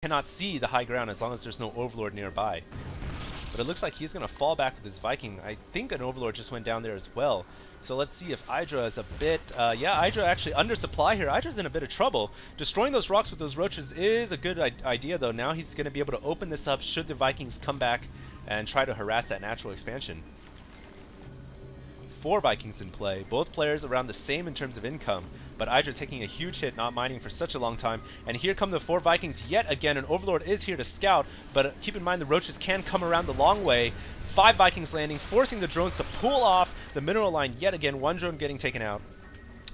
cannot see the high ground as long as there's no Overlord nearby. But it looks like he's going to fall back with his Viking. I think an Overlord just went down there as well. So let's see if IdrA is a bit... yeah, IdrA actually under supply here. IdRA's in a bit of trouble. Destroying those rocks with those roaches is a good idea, though. Now he's going to be able to open this up should the Vikings come back and try to harass that natural expansion. 4 Vikings in play, both players around the same in terms of income, but IdrA taking a huge hit, not mining for such a long time. And here come the 4 Vikings yet again. An Overlord is here to scout, but keep in mind the roaches can come around the long way. 5 Vikings landing, forcing the drones to pull off the mineral line yet again. 1 drone getting taken out.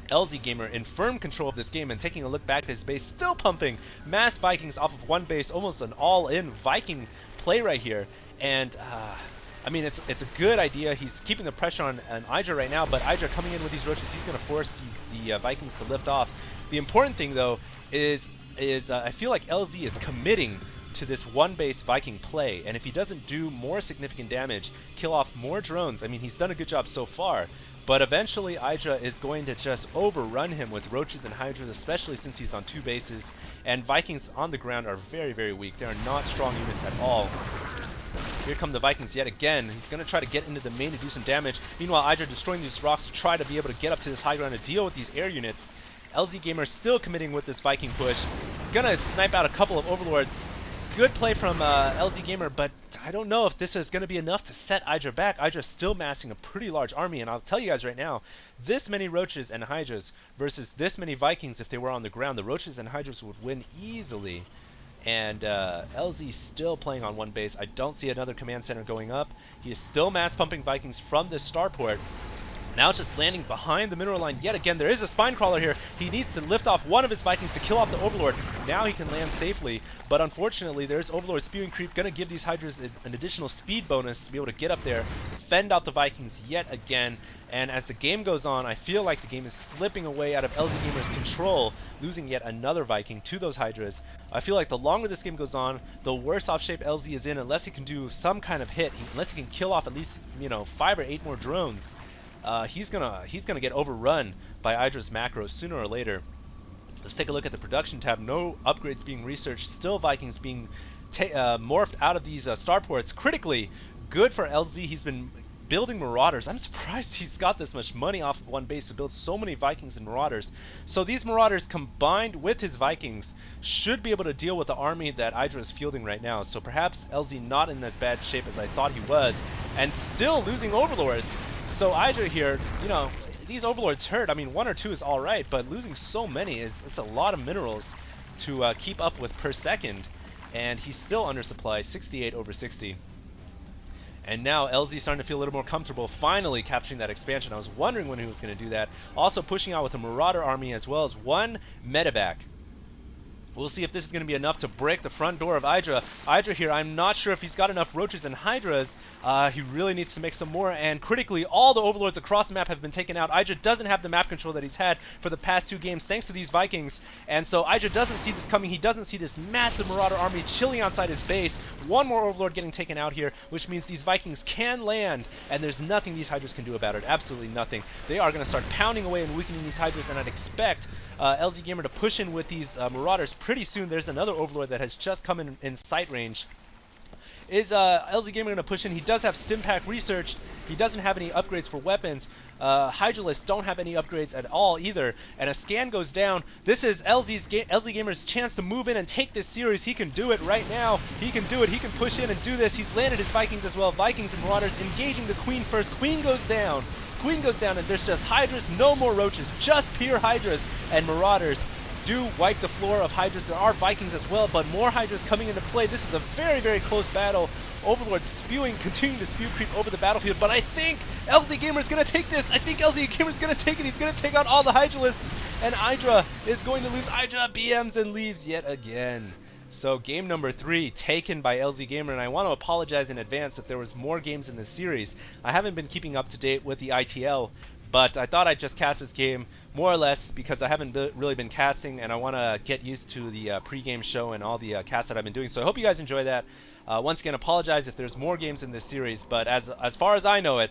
LzGamer in firm control of this game and taking a look back at his base, still pumping mass Vikings off of 1 base, almost an all-in Viking play right here. And I mean, it's a good idea. He's keeping the pressure on IdrA right now, but IdrA coming in with these roaches, he's going to force the Vikings to lift off. The important thing, though, is I feel like LZ is committing to this 1-base Viking play, and if he doesn't do more significant damage, kill off more drones, I mean, he's done a good job so far, but eventually IdrA is going to just overrun him with roaches and hydras, especially since he's on 2 bases, and Vikings on the ground are very, very weak. They are not strong units at all. Here come the Vikings yet again. He's going to try to get into the main to do some damage. Meanwhile, IdrA destroying these rocks to try to be able to get up to this high ground to deal with these air units. LzGamer still committing with this Viking push. Gonna snipe out a couple of Overlords. Good play from LzGamer, but I don't know if this is going to be enough to set IdrA back. IdRA's still massing a pretty large army, and I'll tell you guys right now, this many roaches and hydras versus this many Vikings, if they were on the ground, the roaches and hydras would win easily. And LZ still playing on 1 base. I don't see another command center going up. He is still mass pumping Vikings from this starport. Now just landing behind the mineral line yet again. There is a spine crawler here. He needs to lift off 1 of his Vikings to kill off the Overlord. Now he can land safely, but unfortunately there's Overlord spewing creep, gonna give these hydras an additional speed bonus to be able to get up there, fend out the Vikings yet again. And as the game goes on, I feel like the game is slipping away out of LzGamer's control, losing yet another Viking to those hydras. I feel like the longer this game goes on, the worse off shape LZ is in, unless he can do some kind of hit, unless he can kill off at least, you know, 5 or 8 more drones. He's gonna get overrun by IdrA's macros sooner or later. Let's take a look at the production tab. No upgrades being researched. Still Vikings being morphed out of these starports. Critically good for LZ. He's been building Marauders. I'm surprised he's got this much money off of 1 base to build so many Vikings and Marauders. So these Marauders combined with his Vikings should be able to deal with the army that IdrA is fielding right now. So perhaps LZ not in as bad shape as I thought he was, and still losing Overlords. So IdrA here, you know, these Overlords hurt. I mean, 1 or 2 is alright, but losing so many it's a lot of minerals to keep up with per second. And he's still undersupplied, 68 over 60. And now LZ starting to feel a little more comfortable, finally capturing that expansion. I was wondering when he was going to do that. Also pushing out with a Marauder army as well as 1 medevac. We'll see if this is going to be enough to break the front door of IdrA. IdrA here, I'm not sure if he's got enough roaches and hydras. He really needs to make some more, and critically, all the Overlords across the map have been taken out. IdrA doesn't have the map control that he's had for the past 2 games, thanks to these Vikings, and so IdrA doesn't see this coming. He doesn't see this massive Marauder army chilling outside his base. 1 more Overlord getting taken out here, which means these Vikings can land, and there's nothing these hydras can do about it. Absolutely nothing. They are going to start pounding away and weakening these hydras, and I'd expect LzGamer to push in with these Marauders pretty soon. There's another Overlord that has just come in sight range. Is LzGamer going to push in? He does have Stimpack researched. He doesn't have any upgrades for weapons. Hydralists don't have any upgrades at all either. And a scan goes down. This is LzGamer's chance to move in and take this series. He can do it right now. He can do it. He can push in and do this. He's landed his Vikings as well. Vikings and Marauders engaging the Queen first. Queen goes down. Queen goes down, and there's just hydras, no more roaches, just pure hydras, and Marauders do wipe the floor of hydras. There are Vikings as well, but more hydras coming into play. This is a very, very close battle. Overlord continuing to spew creep over the battlefield, but I think LzGamer is going to take this. I think LzGamer is going to take it. He's going to take out all the hydralists, and IdrA is going to lose. IdrA BMs and leaves yet again. So game number 3 taken by LzGamer, and I want to apologize in advance if there was more games in this series. I haven't been keeping up to date with the ITL, but I thought I'd just cast this game more or less because I haven't really been casting, and I want to get used to the pre-game show and all the casts that I've been doing. So I hope you guys enjoy that. Once again, apologize if there's more games in this series, but as far as I know it,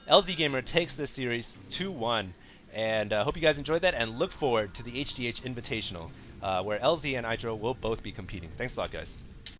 LzGamer takes this series 2-1. And hope you guys enjoyed that and look forward to the HDH Invitational. where LZ and IdrA will both be competing. Thanks a lot, guys.